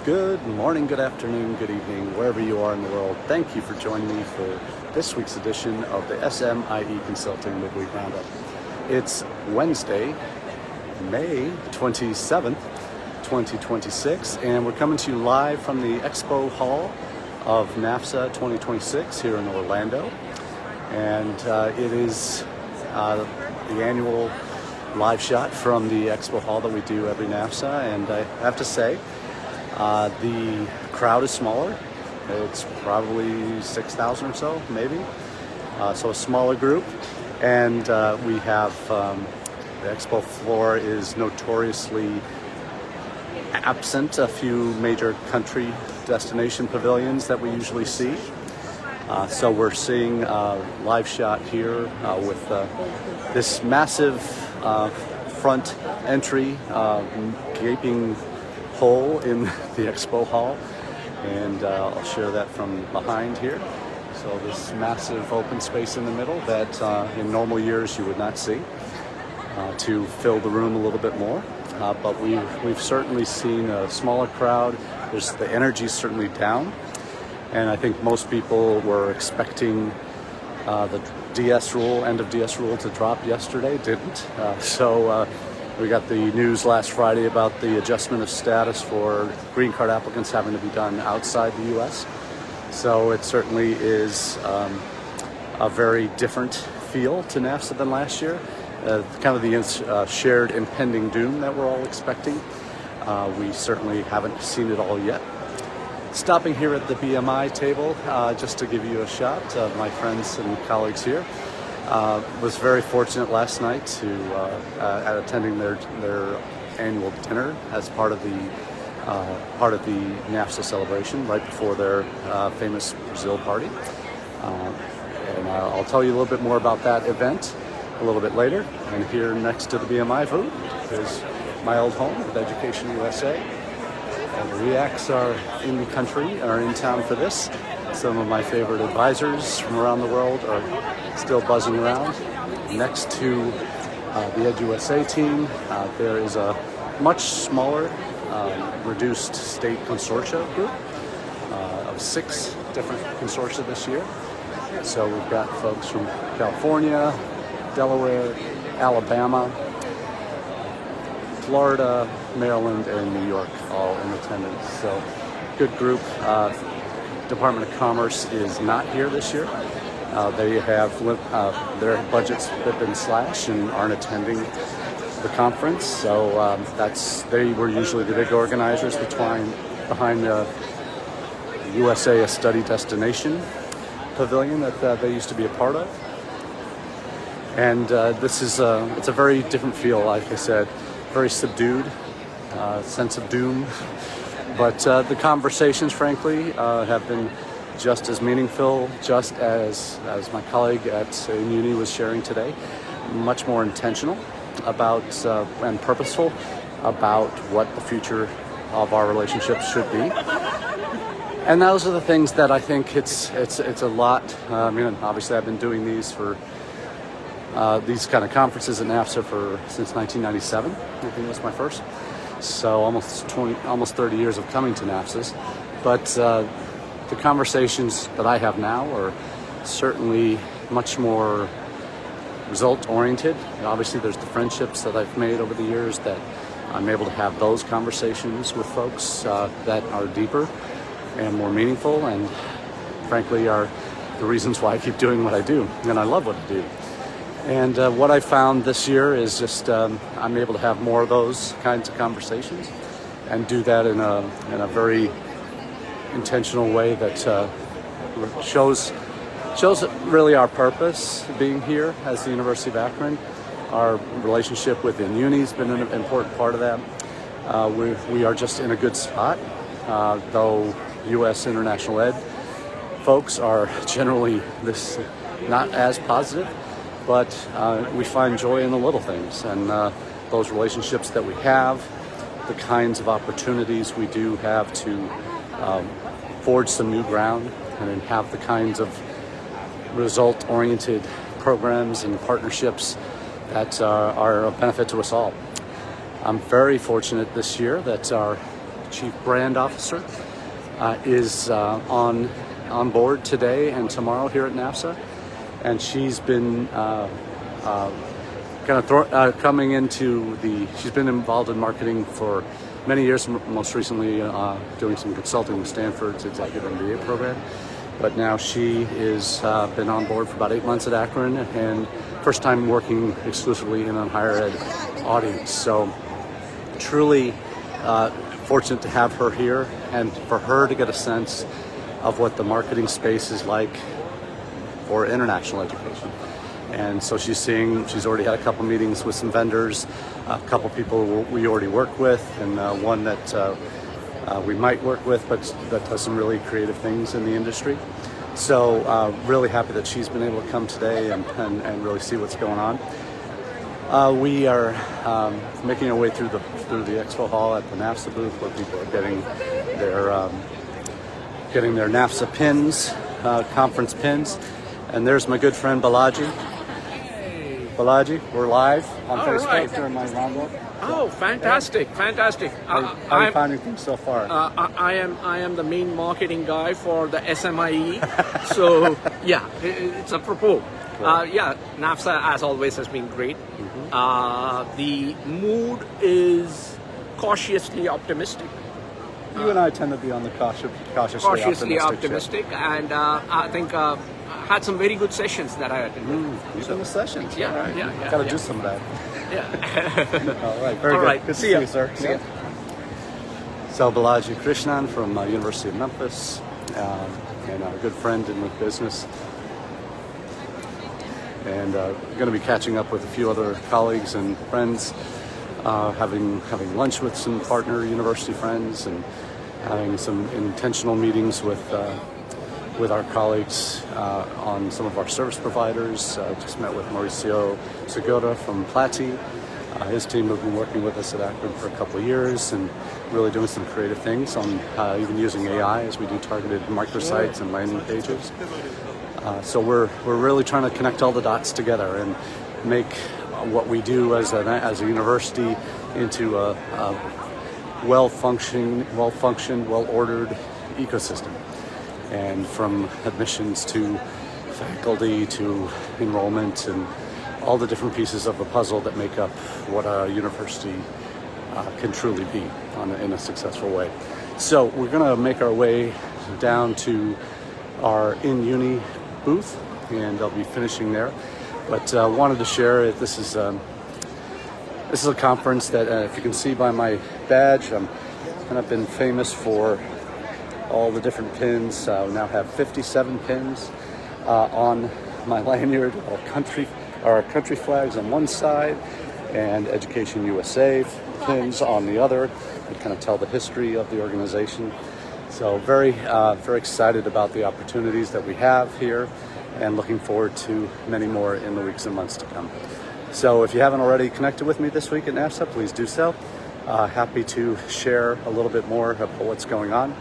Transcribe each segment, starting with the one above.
Good morning, good afternoon, good evening, wherever you are in the world. Thank you for joining me for this week's edition of the SMIE Consulting Midweek Roundup. It's Wednesday, May 27th, 2026, and we're coming to you live from the Expo Hall of NAFSA 2026 here in Orlando. And it is the annual live shot from the Expo Hall that we do every NAFSA, and I have to say, the crowd is smaller. It's probably 6,000 or so, maybe. So a smaller group. And we have the expo floor is notoriously absent a few major country destination pavilions that we usually see. So we're seeing a live shot here with this massive front entry, gaping hole in the Expo Hall, and I'll share that from behind here. So this massive open space in the middle that in normal years you would not see, to fill the room a little bit more. But we've certainly seen a smaller crowd. The energy's certainly down, and I think most people were expecting the DS rule, end of DS rule, to drop yesterday. Didn't. So we got the news last Friday about the adjustment of status for green card applicants having to be done outside the U.S. So it certainly is a very different feel to NAFSA than last year. Kind of the shared impending doom that we're all expecting. We certainly haven't seen it all yet. Stopping here at the BMI table, just to give you a shot of my friends and colleagues here. Was very fortunate last night to at attending their annual dinner as part of the NAFSA celebration right before their famous Brazil party. And I'll tell you a little bit more about that event a little bit later. And here next to the BMI booth is my old home with Education USA. And the REACs are in the country, are in town for this. Some of my favorite advisors from around the world are still buzzing around. Next to the Ed USA team, there is a much smaller, reduced state consortia group of 6 different consortia this year. So we've got folks from California, Delaware, Alabama, Florida, Maryland, and New York all in attendance. So good group. Department of Commerce is not here this year. They have their budgets have been slashed and aren't attending the conference. So they were usually the big organizers behind the USA a Study Destination Pavilion that they used to be a part of. And this is it's a very different feel, like I said, very subdued, sense of doom. But the conversations, frankly, have been just as meaningful, just as my colleague at Uni was sharing today, much more intentional about and purposeful about what the future of our relationship should be. And those are the things that I think it's a lot. I mean, obviously, I've been doing these for these kind of conferences at NAFSA since 1997. I think was my first. So almost 30 years of coming to NAFSAs. But the conversations that I have now are certainly much more result-oriented. And obviously, there's the friendships that I've made over the years that I'm able to have those conversations with folks that are deeper and more meaningful, and frankly are the reasons why I keep doing what I do, and I love what I do. And what I found this year is just I'm able to have more of those kinds of conversations and do that in a very intentional way that shows really our purpose being here as the University of Akron. Our relationship with Uni has been an important part of that. We are just in a good spot, though U.S. International Ed folks are generally not as positive. But we find joy in the little things, and those relationships that we have, the kinds of opportunities we do have to forge some new ground and have the kinds of result-oriented programs and partnerships that are a benefit to us all. I'm very fortunate this year that our Chief Brand Officer, is on board today and tomorrow here at NAFSA, and she's been coming into she's been involved in marketing for many years, most recently doing some consulting with Stanford's Executive MBA program. But now she is been on board for about 8 months at Akron, and first time working exclusively in a higher ed audience. So truly fortunate to have her here and for her to get a sense of what the marketing space is like for international education. And so she's already had a couple meetings with some vendors, a couple people we already work with, and one that we might work with, but that does some really creative things in the industry. So really happy that she's been able to come today and really see what's going on. We are making our way through the Expo Hall at the NAFSA booth, where people are getting their NAFSA pins, conference pins. And there's my good friend Balaji. Balaji, we're live on Facebook during my roundup. Oh, fantastic! How are you finding things so far? I am the main marketing guy for the SMIE, so yeah, it's apropos. Yeah, NAFSA as always has been great. The mood is cautiously optimistic. You and I tend to be on the cautiously optimistic, and I think had some very good sessions that I attended. The sessions. Yeah. Got to do some of that. Yeah. All right. Very good. Good to see you, sir. See ya. So Balaji Krishnan from University of Memphis, and a good friend in the business, and going to be catching up with a few other colleagues and friends, having lunch with some partner university friends, and having some intentional meetings with our colleagues on some of our service providers. Just met with Mauricio Segura from Plati. His team have been working with us at Akron for a couple of years and really doing some creative things on even using AI as we do targeted microsites and landing pages. So we're really trying to connect all the dots together and make what we do as a university into a well-functioned, well-ordered ecosystem. And from admissions to faculty to enrollment and all the different pieces of the puzzle that make up what a university can truly be in a successful way. So we're going to make our way down to our in-uni booth, and I'll be finishing there. But wanted to share this is a conference that, if you can see by my badge, I've been famous for all the different pins. We now have 57 pins on my lanyard, our country flags on one side and Education USA pins on the other, that kind of tell the history of the organization. So very excited about the opportunities that we have here, and looking forward to many more in the weeks and months to come. So if you haven't already connected with me this week at NAFSA, please do so. Happy to share a little bit more about what's going on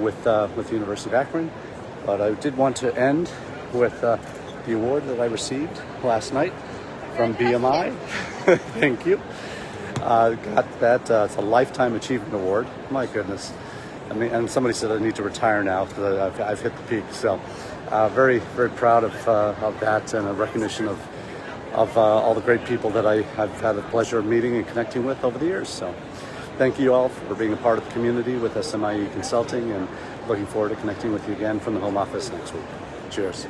with the University of Akron. But I did want to end with the award that I received last night from BMI. Thank you. Got that. It's a Lifetime Achievement Award. My goodness. I mean, and somebody said I need to retire now because I've hit the peak. So very, very proud of that, and a recognition of all the great people that I've had the pleasure of meeting and connecting with over the years. So thank you all for being a part of the community with SMIE Consulting, and looking forward to connecting with you again from the home office next week. Cheers.